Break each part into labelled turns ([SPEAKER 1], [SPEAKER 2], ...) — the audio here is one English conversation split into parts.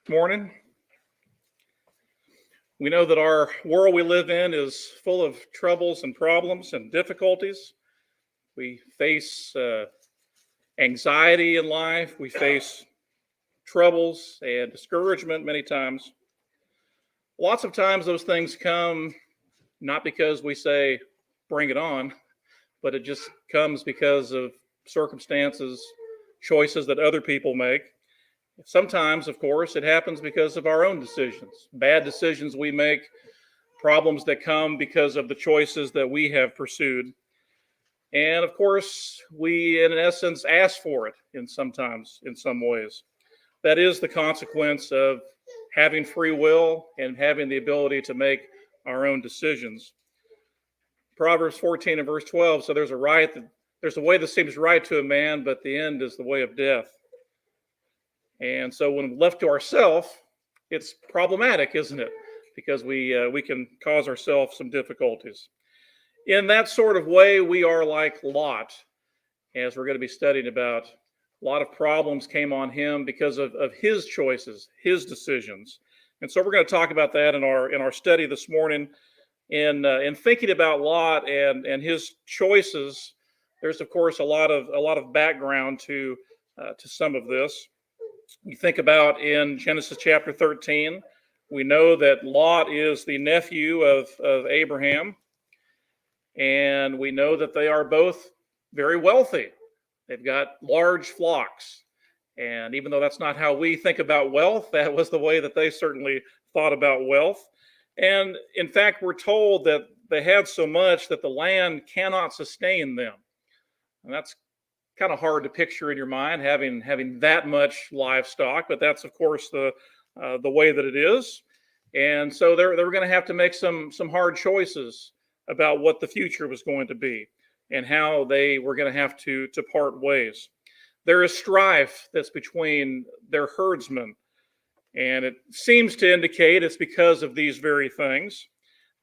[SPEAKER 1] Morning. We know that our world we live in is full of troubles and problems and difficulties. We face anxiety in life. We face troubles and discouragement many times. Lots of times those things come not because we say, bring it on, but it just comes because of circumstances, choices that other people make. Sometimes, of course, it happens because of our own decisions, bad decisions we make, problems that come because of the choices that we have pursued. And of course, we, in essence, ask for it in some ways. That is the consequence of having free will and having the ability to make our own decisions. Proverbs 14 and verse 12. So there's a way that seems right to a man, but the end is the way of death. And so when left to ourselves, it's problematic, isn't it? Because we can cause ourselves some difficulties. In that sort of way, we are like Lot, as we're going to be studying about. A lot of problems came on him because of his choices, his decisions. And so we're going to talk about that in our study this morning. In thinking about Lot and his choices, there's of course a lot of background to some of this. You think about in Genesis chapter 13, we know that Lot is the nephew of Abraham, and we know that they are both very wealthy. They've got large flocks, and even though that's not how we think about wealth, that was the way that they certainly thought about wealth. And in fact, we're told that they had so much that the land cannot sustain them. And that's kind of hard to picture in your mind, having that much livestock, but that's of course the way that it is. And so they were going to have to make some hard choices about what the future was going to be and how they were going to have to part ways. There is strife that's between their herdsmen, and it seems to indicate it's because of these very things,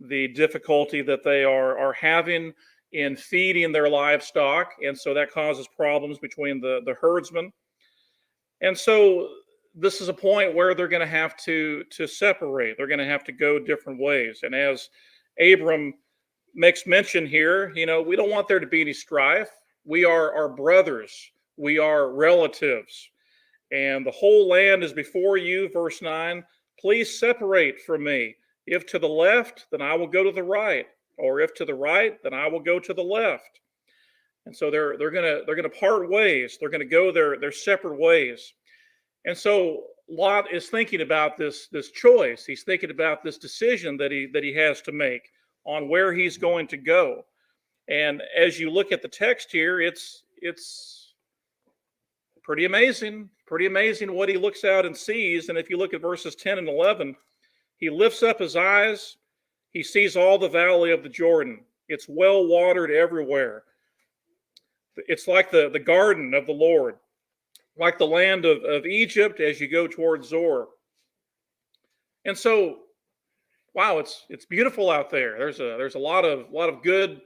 [SPEAKER 1] the difficulty that they are having in feeding their livestock, and so that causes problems between the herdsmen. And so this is a point where they're going to have to separate. They're going to have to go different ways. And as Abram makes mention here, we don't want there to be any strife. We are our brothers. We are relatives. And the whole land is before you, verse 9. Please separate from me. If to the left, then I will go to the right. Or if to the right, then I will go to the left. And so they're gonna part ways. They're gonna go their separate ways. And so Lot is thinking about this choice. He's thinking about this decision that he has to make on where he's going to go. And as you look at the text here, it's pretty amazing what he looks out and sees. And if you look at verses 10 and 11, he lifts up his eyes. He sees all the valley of the Jordan. It's well watered everywhere. It's like the garden of the Lord, like the land of Egypt as you go towards Zoar. And so, wow, it's beautiful out there. There's a lot of good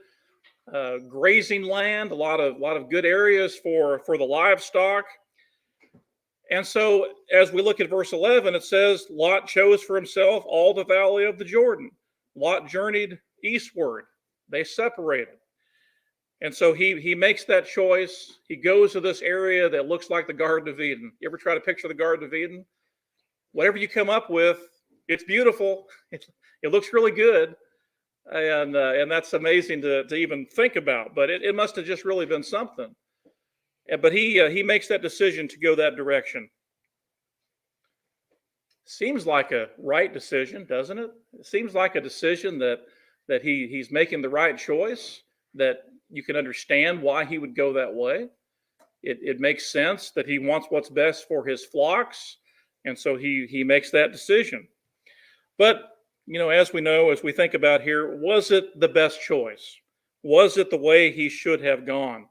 [SPEAKER 1] grazing land, a lot of good areas for the livestock. And so, as we look at verse 11, it says Lot chose for himself all the valley of the Jordan. Lot journeyed eastward. They separated. And so he makes that choice. He goes to this area that looks like the Garden of Eden. You ever try to picture the Garden of Eden? Whatever you come up with, it's beautiful. It looks really good. And that's amazing to even think about. But it must have just really been something. But he makes that decision to go that direction. Seems like a right decision, doesn't it? It seems like a decision that he's making the right choice, that you can understand why he would go that way. It makes sense that he wants what's best for his flocks, and so he makes that decision. But, as we know, as we think about here, was it the best choice? Was it the way he should have gone?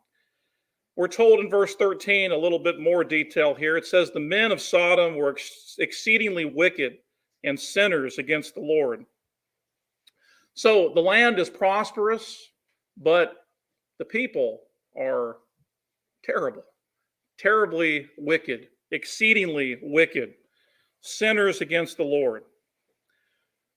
[SPEAKER 1] We're told in verse 13 a little bit more detail here. It says, the men of Sodom were exceedingly wicked and sinners against the Lord. So the land is prosperous, but the people are terrible, terribly wicked, exceedingly wicked. sinners against the Lord.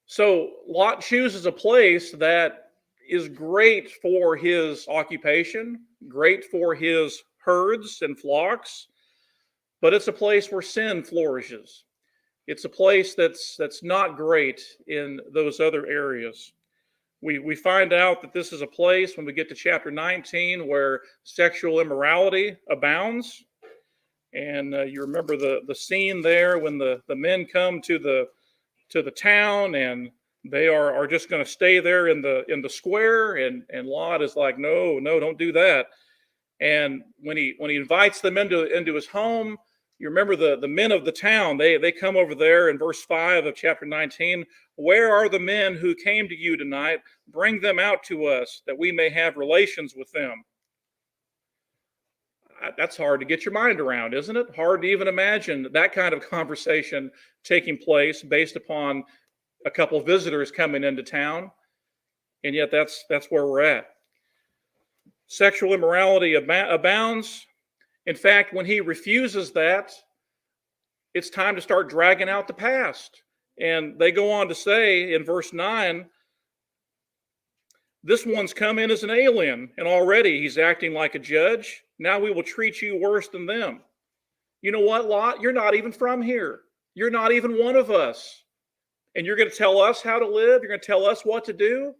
[SPEAKER 1] So Lot chooses a place that is great for his occupation, great for his herds and flocks, but it's a place where sin flourishes. It's a place that's not great in those other areas. We find out that this is a place when we get to chapter 19 where sexual immorality abounds. And you remember the scene there when the men come to the town, and they are just going to stay there in the square, and Lot is like, no, don't do that. And when he invites them into his home, you remember the men of the town, they come over there in verse 5 of chapter 19. Where are the men who came to you tonight? Bring them out to us that we may have relations with them. That's hard to get your mind around, isn't it? Hard to even imagine that kind of conversation taking place based upon a couple of visitors coming into town. And yet that's where we're at. Sexual immorality abounds. In fact, when he refuses that, it's time to start dragging out the past. And they go on to say in verse 9, this one's come in as an alien, and already he's acting like a judge. Now we will treat you worse than them. You know what, Lot? You're not even from here. You're not even one of us. And you're going to tell us how to live? You're going to tell us what to do?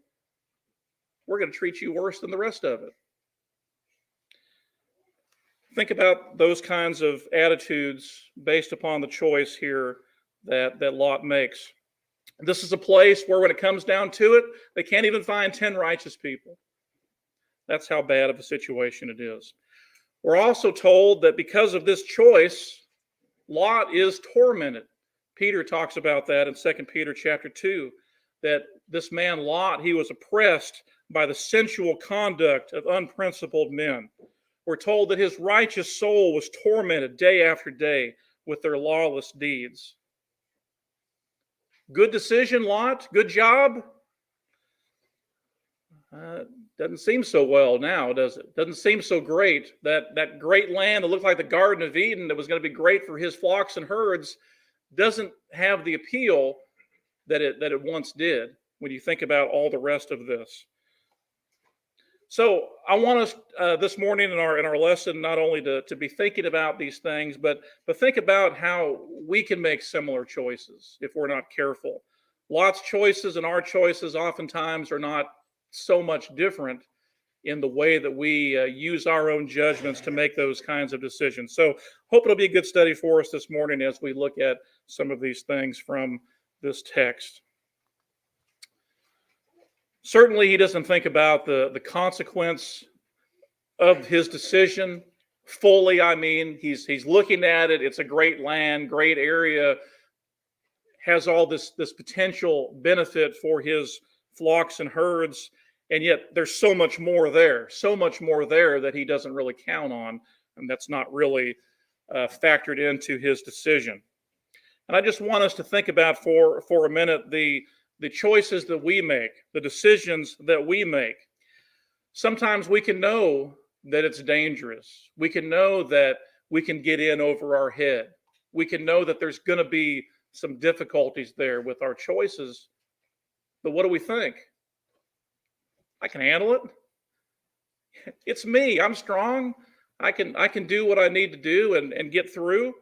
[SPEAKER 1] We're going to treat you worse than the rest of it. Think about those kinds of attitudes based upon the choice here that Lot makes. This is a place where when it comes down to it, they can't even find 10 righteous people. That's how bad of a situation it is. We're also told that because of this choice, Lot is tormented. Peter talks about that in 2 Peter chapter 2, that this man Lot, he was oppressed by the sensual conduct of unprincipled men. We're told that his righteous soul was tormented day after day with their lawless deeds. Good decision, Lot. Good job. Doesn't seem so well now, does it? Doesn't seem so great. That great land that looked like the Garden of Eden that was going to be great for his flocks and herds doesn't have the appeal that it once did when you think about all the rest of this. So I want us this morning in our lesson not only to be thinking about these things, but think about how we can make similar choices if we're not careful. Lot's choices and our choices oftentimes are not so much different in the way that we use our own judgments to make those kinds of decisions. So hope it'll be a good study for us this morning as we look at some of these things from this text. Certainly, he doesn't think about the consequence of his decision fully. I mean, he's looking at it. It's a great land, great area, has all this potential benefit for his flocks and herds, and yet there's so much more there that he doesn't really count on, and that's not really factored into his decision. And I just want us to think about for a minute the choices that we make, the decisions that we make. Sometimes we can know that it's dangerous. We can know that we can get in over our head. We can know that there's going to be some difficulties there with our choices. But what do we think? I can handle it. It's me. I'm strong. I can do what I need to do and get through.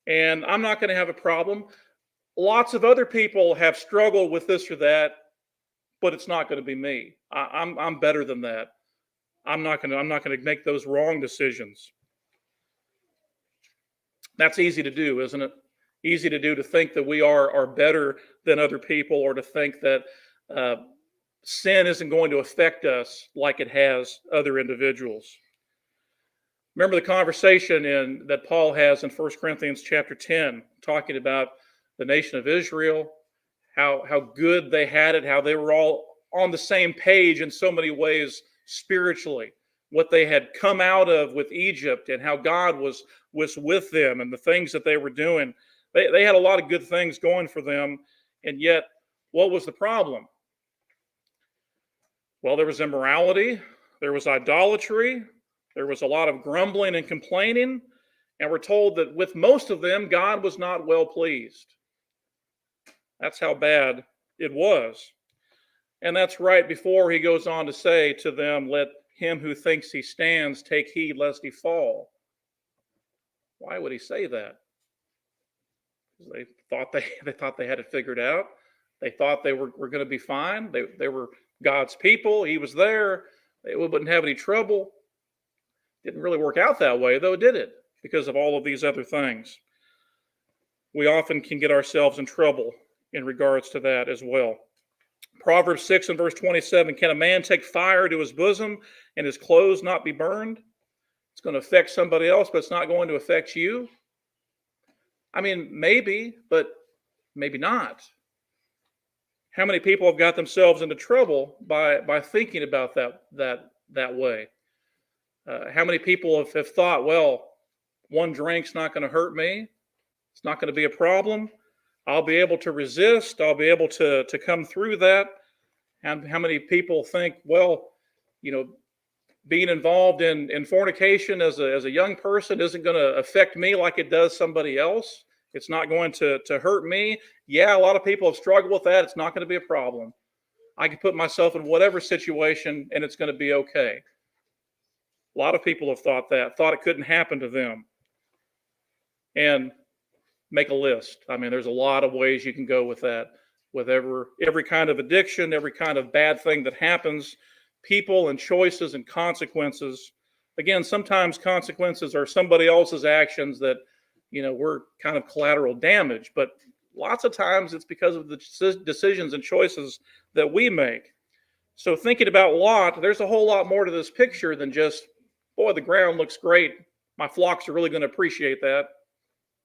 [SPEAKER 1] And I'm not going to have a problem. Lots of other people have struggled with this or that, but it's not going to be me. I'm better than that. I'm not going to make those wrong decisions. That's easy to do, isn't it? Easy to do, to think that we are better than other people, or to think that sin isn't going to affect us like it has other individuals. Remember the conversation that Paul has in 1 Corinthians chapter 10, talking about the nation of Israel, how good they had it, how they were all on the same page in so many ways spiritually, what they had come out of with Egypt, and how God was with them, and the things that they were doing. They had a lot of good things going for them, and yet what was the problem? Well, there was immorality, there was idolatry, there was a lot of grumbling and complaining, And we're told that with most of them, God was not well pleased. That's how bad it was. And that's right before he goes on to say to them, let him who thinks he stands take heed lest he fall. Why would he say that? Because they thought they had it figured out. They thought they were going to be fine. They were God's people. He was there. They wouldn't have any trouble. Didn't really work out that way, though, did it? Because of all of these other things. We often can get ourselves in trouble in regards to that as well. Proverbs 6 and verse 27, can a man take fire to his bosom and his clothes not be burned? It's going to affect somebody else, but it's not going to affect you. I mean, maybe, but maybe not. How many people have got themselves into trouble by thinking about that way? How many people have thought, well, one drink's not going to hurt me. It's not going to be a problem. I'll be able to resist. I'll be able to come through that. And how many people think, well, being involved in fornication as a young person isn't going to affect me like it does somebody else. It's not going to hurt me. Yeah, a lot of people have struggled with that. It's not going to be a problem. I can put myself in whatever situation and it's going to be okay. A lot of people have thought it couldn't happen to them. And make a list. I mean, there's a lot of ways you can go with that. With every kind of addiction, every kind of bad thing that happens, people and choices and consequences. Again, sometimes consequences are somebody else's actions that, we're kind of collateral damage. But lots of times it's because of the decisions and choices that we make. So thinking about Lot, there's a whole lot more to this picture than just, boy, the ground looks great. My flocks are really going to appreciate that.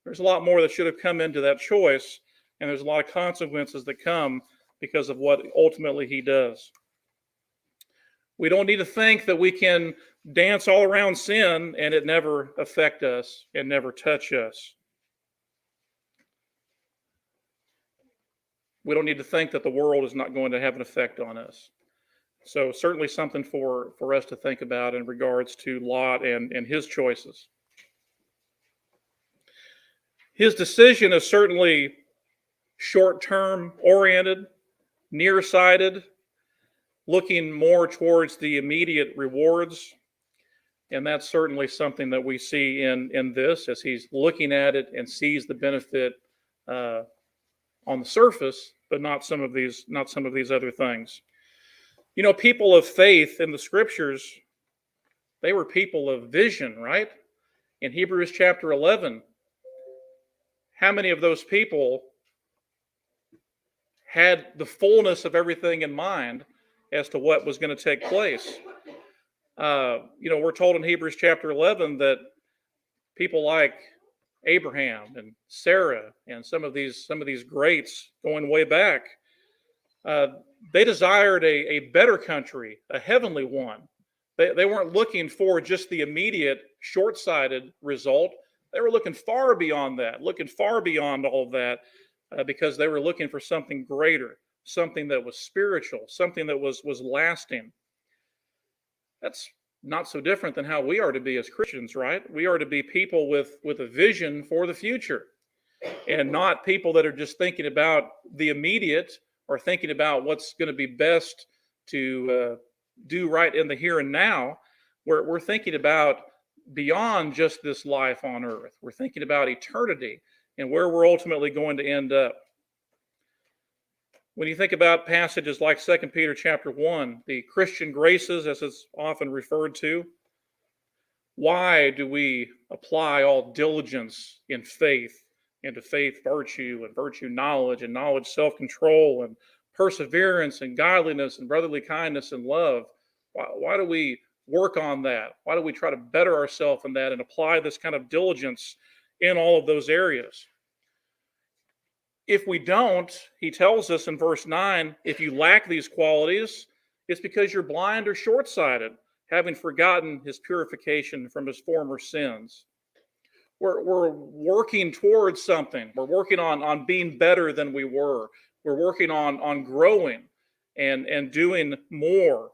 [SPEAKER 1] There's a lot more that should have come into that choice, and there's a lot of consequences that come because of what ultimately he does. We don't need to think that we can dance all around sin and it never affect us and never touch us. We don't need to think that the world is not going to have an effect on us. So certainly something for us to think about in regards to Lot and his choices. His decision is certainly short-term oriented, nearsighted, looking more towards the immediate rewards. And that's certainly something that we see in this as he's looking at it and sees the benefit on the surface, but not some of these other things. People of faith in the scriptures, they were people of vision, right? In Hebrews chapter 11, how many of those people had the fullness of everything in mind as to what was going to take place? We're told in Hebrews chapter 11 that people like Abraham and Sarah and some of these greats going way back, they desired a better country, a heavenly one. They weren't looking for just the immediate short-sighted result. They were looking far beyond that, looking far beyond all of that, because they were looking for something greater, something that was spiritual, something that was lasting. That's not so different than how we are to be as Christians, right? We are to be people with a vision for the future, and not people that are just thinking about the immediate or thinking about what's going to be best to do right in the here and now. We're thinking about beyond just this life on earth. We're thinking about eternity and where we're ultimately going to end up. When you think about passages like 2 Peter chapter 1, the Christian graces, as it's often referred to, why do we apply all diligence in faith, into faith virtue, and virtue knowledge, and knowledge self-control, and perseverance, and godliness, and brotherly kindness, and love? Why do we work on that? Why do we try to better ourselves in that and apply this kind of diligence in all of those areas? If we don't, he tells us in verse 9, if you lack these qualities, it's because you're blind or short-sighted, having forgotten his purification from his former sins. We're working towards something. We're working on being better than we were. We're working on growing and doing more.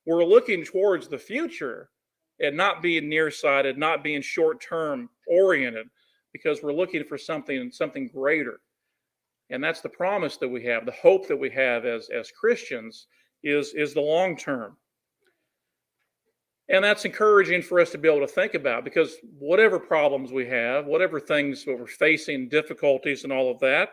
[SPEAKER 1] We're looking towards the future and not being nearsighted, not being short-term oriented because we're looking for something greater. And that's the promise that we have, the hope that we have as Christians is the long term. And that's encouraging for us to be able to think about, because whatever problems we have, whatever things that we're facing, difficulties and all of that,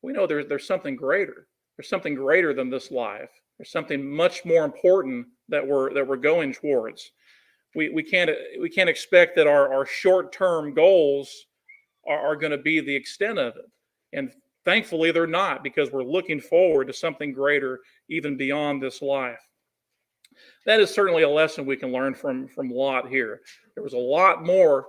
[SPEAKER 1] we know there's something greater. There's something greater than this life. There's something much more important that we're going towards. We can't expect that our short-term goals are going to be the extent of it. And thankfully they're not, because we're looking forward to something greater even beyond this life. That is certainly a lesson we can learn from Lot here. There was a lot more.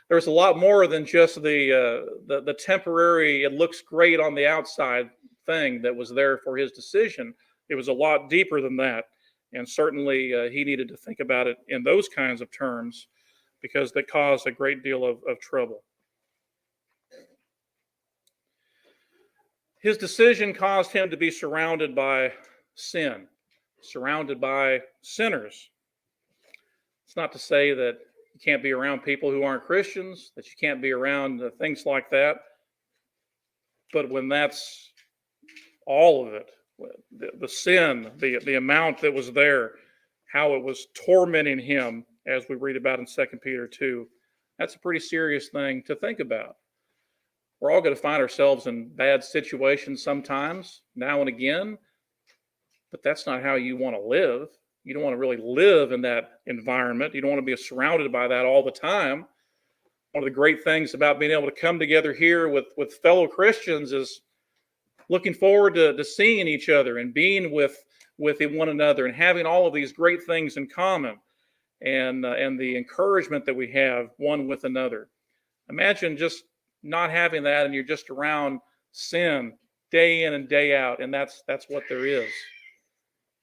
[SPEAKER 1] There's a lot more than just the temporary, it looks great on the outside thing that was there for his decision. It was a lot deeper than that. And certainly he needed to think about it in those kinds of terms, because they caused a great deal of trouble. His decision caused him to be surrounded by sin, surrounded by sinners. It's not to say that you can't be around people who aren't Christians, that you can't be around things like that. But when that's all of it, the sin, the amount that was there, how it was tormenting him, as we read about in 2 Peter 2, that's a pretty serious thing to think about. We're all going to find ourselves in bad situations sometimes, now and again, but that's not how you want to live. You don't want to really live in that environment. You don't want to be surrounded by that all the time. One of the great things about being able to come together here with fellow Christians is looking forward to seeing each other and being with one another and having all of these great things in common, and the encouragement that we have one with another. Imagine just not having that, and you're just around sin day in and day out, and that's what there is.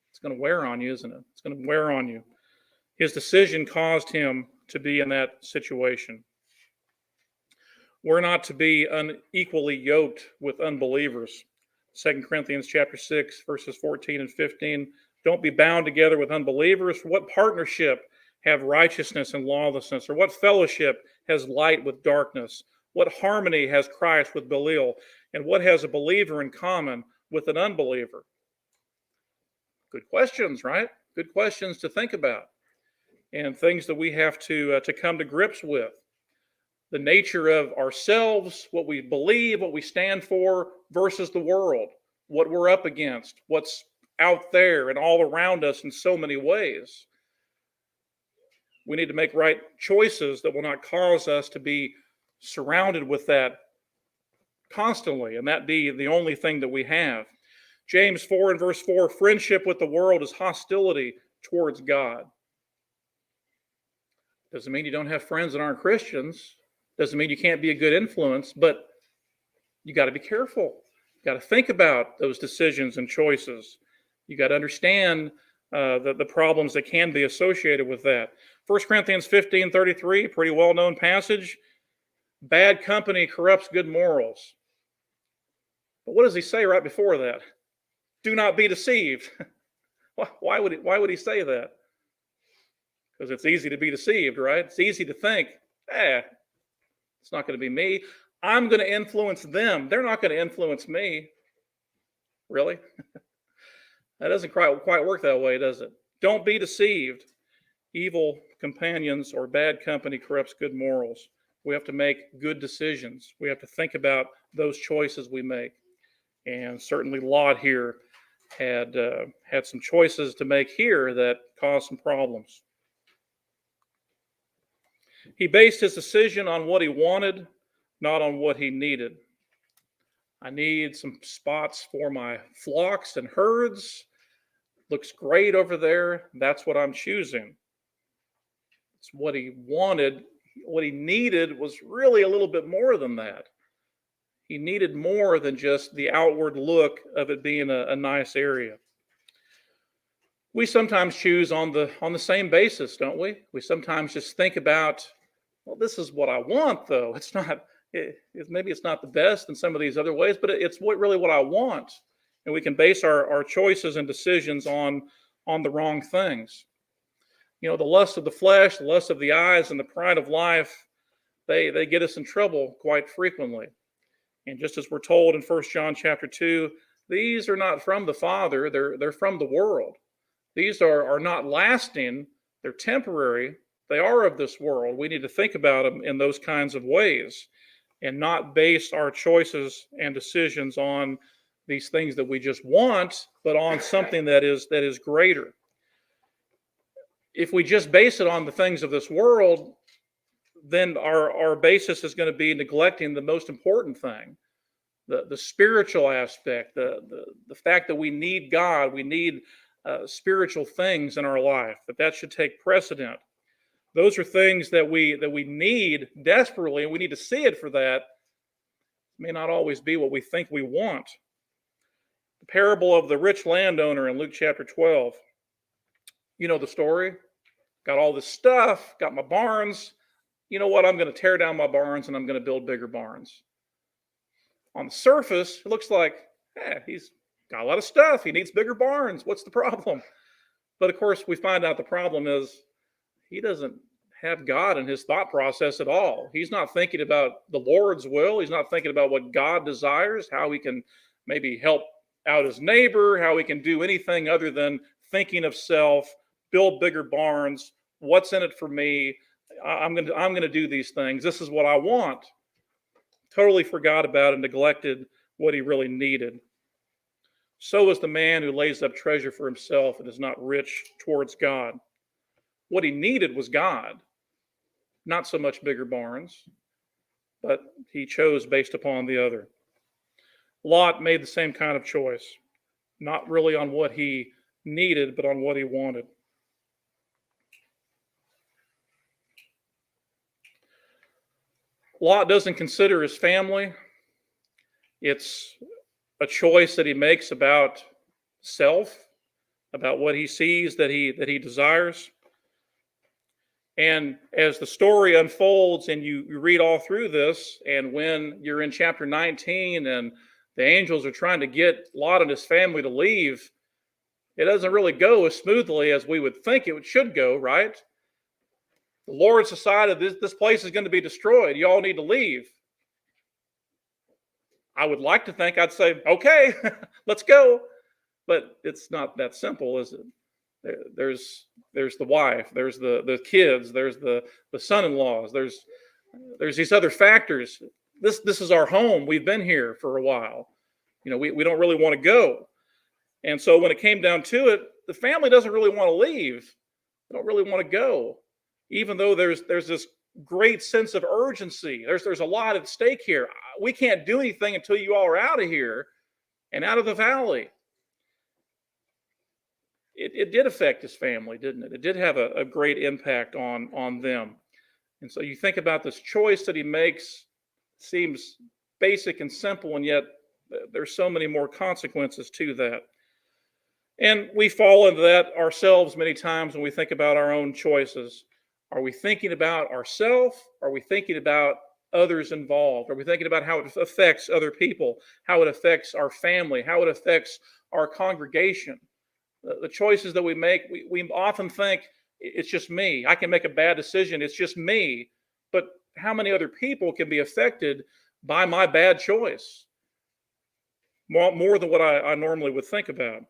[SPEAKER 1] It's going to wear on you, isn't it? It's going to wear on you. His decision caused him to be in that situation. We're not to be unequally yoked with unbelievers. 2 Corinthians chapter 6, verses 14 and 15. Don't be bound together with unbelievers. What partnership have righteousness and lawlessness? Or what fellowship has light with darkness? What harmony has Christ with Belial? And what has a believer in common with an unbeliever? Good questions, right? Good questions to think about, and things that we have to come to grips with. The nature of ourselves, what we believe, what we stand for, versus the world, what we're up against, what's out there and all around us in so many ways. We need to make right choices that will not cause us to be surrounded with that constantly, and that be the only thing that we have. James 4 and verse 4, friendship with the world is hostility towards God. Doesn't mean you don't have friends that aren't Christians. Doesn't mean you can't be a good influence, but you got to be careful. You got to think about those decisions and choices. You got to understand the problems that can be associated with that. 1 Corinthians 15:33, pretty well-known passage. Bad company corrupts good morals. But what does he say right before that? Do not be deceived. Why would he say that? Because it's easy to be deceived, right? It's easy to think, it's not going to be me. I'm going to influence them. They're not going to influence me. Really? That doesn't quite work that way, does it? Don't be deceived. Evil companions or bad company corrupts good morals. We have to make good decisions. We have to think about those choices we make. And certainly Lot here had some choices to make here that caused some problems. He based his decision on what he wanted, not on what he needed. I need some spots for my flocks and herds. Looks great over there. That's what I'm choosing. It's what he wanted. What he needed was really a little bit more than that. He needed more than just the outward look of it being a nice area. We sometimes choose on the same basis, don't we? We sometimes just think about, well, this is what I want, though. It's not. Maybe it's not the best in some of these other ways, but it's really what I want. And we can base our choices and decisions on the wrong things. The lust of the flesh, the lust of the eyes, and the pride of life, they get us in trouble quite frequently. And just as we're told in 1 John chapter 2, these are not from the Father, they're from the world. These are not lasting, they're temporary, they are of this world. We need to think about them in those kinds of ways and not base our choices and decisions on these things that we just want, but on something that is greater. If we just base it on the things of this world, then our basis is going to be neglecting the most important thing, the spiritual aspect, the fact that we need God, we need spiritual things in our life, that should take precedent. Those are things that we need desperately, and we need to see it for that. It may not always be what we think we want. The parable of the rich landowner in Luke chapter 12. You know the story. Got all this stuff, got my barns. You know what? I'm going to tear down my barns and I'm going to build bigger barns. On the surface, it looks like, he's got a lot of stuff. He needs bigger barns. What's the problem? But of course, we find out the problem is he doesn't have God in his thought process at all. He's not thinking about the Lord's will. He's not thinking about what God desires, how he can maybe help out his neighbor, how he can do anything other than thinking of self, build bigger barns. What's in it for me? I'm going to do these things. This is what I want. Totally forgot about and neglected what he really needed. So is the man who lays up treasure for himself and is not rich towards God. What he needed was God, not so much bigger barns, but he chose based upon the other. Lot made the same kind of choice, not really on what he needed, but on what he wanted. Lot doesn't consider his family. It's a choice that he makes about self, about what he sees that he desires. And as the story unfolds and you read all through this, and when you're in chapter 19 and the angels are trying to get Lot and his family to leave, it doesn't really go as smoothly as we would think it should go, right? The Lord's decided this place is going to be destroyed. You all need to leave. I would like to think I'd say, okay, let's go. But it's not that simple, is it? There's the wife, there's the kids, there's the son-in-laws, there's these other factors. This is our home. We've been here for a while. We don't really want to go. And so when it came down to it, the family doesn't really want to leave. They don't really want to go. Even though there's this great sense of urgency. There's a lot at stake here. We can't do anything until you all are out of here and out of the valley. It did affect his family, didn't it? It did have a great impact on them. And so you think about this choice that he makes, seems basic and simple, and yet there's so many more consequences to that. And we fall into that ourselves many times when we think about our own choices. Are we thinking about ourselves? Are we thinking about others involved? Are we thinking about how it affects other people, how it affects our family, how it affects our congregation? The choices that we make, we often think it's just me. I can make a bad decision. It's just me. But how many other people can be affected by my bad choice? More than what I normally would think about.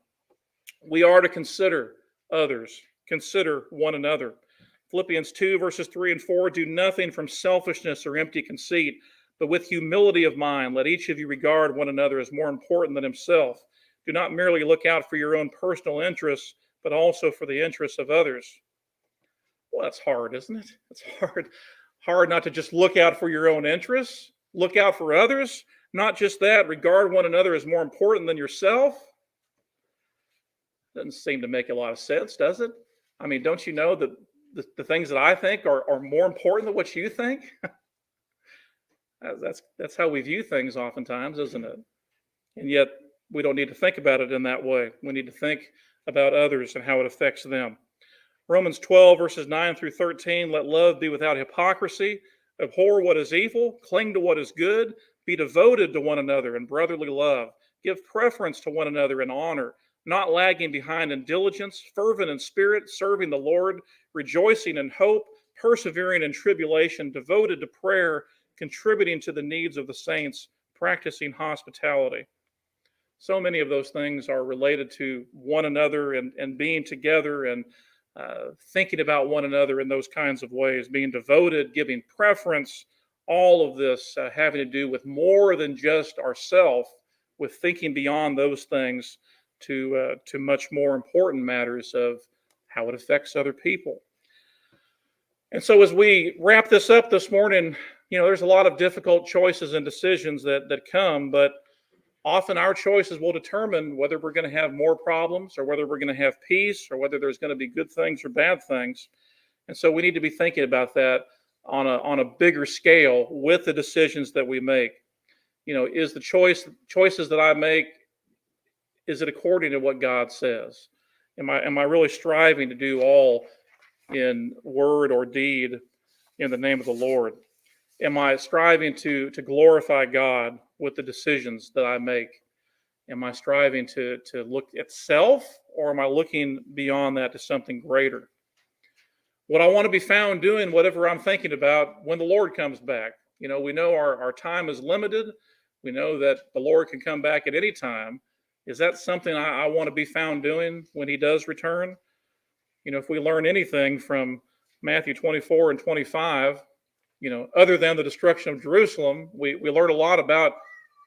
[SPEAKER 1] We are to consider others, consider one another. Philippians 2, verses 3 and 4, do nothing from selfishness or empty conceit, but with humility of mind, let each of you regard one another as more important than himself. Do not merely look out for your own personal interests, but also for the interests of others. Well, that's hard, isn't it? It's hard not to just look out for your own interests, look out for others. Not just that, regard one another as more important than yourself. Doesn't seem to make a lot of sense, does it? I mean, don't you know that the things that I think are more important than what you think? That's how we view things oftentimes, isn't it? And yet, we don't need to think about it in that way. We need to think about others and how it affects them. Romans 12, verses 9 through 13, let love be without hypocrisy. Abhor what is evil, cling to what is good, be devoted to one another in brotherly love. Give preference to one another in honor. not lagging behind in diligence, fervent in spirit, serving the Lord, rejoicing in hope, persevering in tribulation, devoted to prayer, contributing to the needs of the saints, practicing hospitality. So many of those things are related to one another and being together and thinking about one another in those kinds of ways, being devoted, giving preference, all of this having to do with more than just ourself, with thinking beyond those things to much more important matters of how it affects other people. And so as we wrap this up this morning, there's a lot of difficult choices and decisions that come, but often our choices will determine whether we're going to have more problems or whether we're going to have peace or whether there's going to be good things or bad things. And so we need to be thinking about that on a bigger scale with the decisions that we make. Is the choices that I make, is it according to what God says? Am I really striving to do all in word or deed in the name of the Lord? Am I striving to glorify God with the decisions that I make? Am I striving to look at self, or am I looking beyond that to something greater? What I want to be found doing, whatever I'm thinking about when the Lord comes back. We know our time is limited. We know that the Lord can come back at any time. Is that something I want to be found doing when he does return? If we learn anything from Matthew 24 and 25, other than the destruction of Jerusalem, we learn a lot about,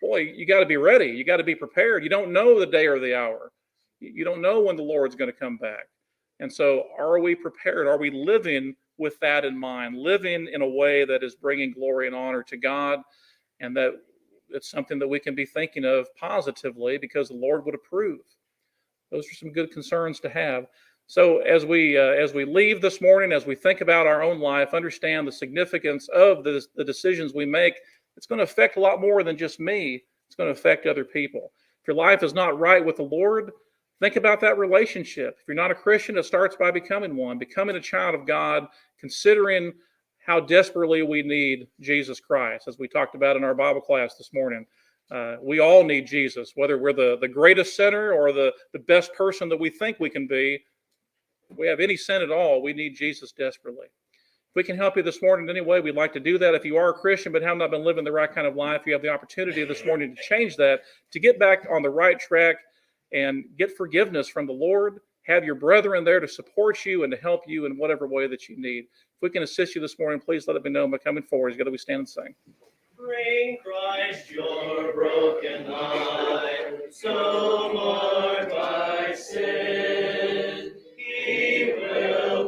[SPEAKER 1] boy, you got to be ready. You got to be prepared. You don't know the day or the hour. You don't know when the Lord's going to come back. And so are we prepared? Are we living with that in mind, living in a way that is bringing glory and honor to God, and that it's something that we can be thinking of positively because the Lord would approve? Those are some good concerns to have. So as we leave this morning, as we think about our own life, understand the significance of the decisions we make. It's going to affect a lot more than just me. It's going to affect other people. If your life is not right with the Lord, think about that relationship. If you're not a Christian, it starts by becoming one, becoming a child of God, considering how desperately we need Jesus Christ, as we talked about in our Bible class this morning. We all need Jesus, whether we're the greatest sinner or the best person that we think we can be. If we have any sin at all, we need Jesus desperately. If we can help you this morning in any way, we'd like to do that. If you are a Christian but have not been living the right kind of life, you have the opportunity this morning to change that, to get back on the right track and get forgiveness from the Lord. Have your brethren there to support you and to help you in whatever way that you need. If we can assist you this morning, please let me know by coming forward. You've got to be stand and sing.
[SPEAKER 2] Bring Christ your broken life, so marred by sin.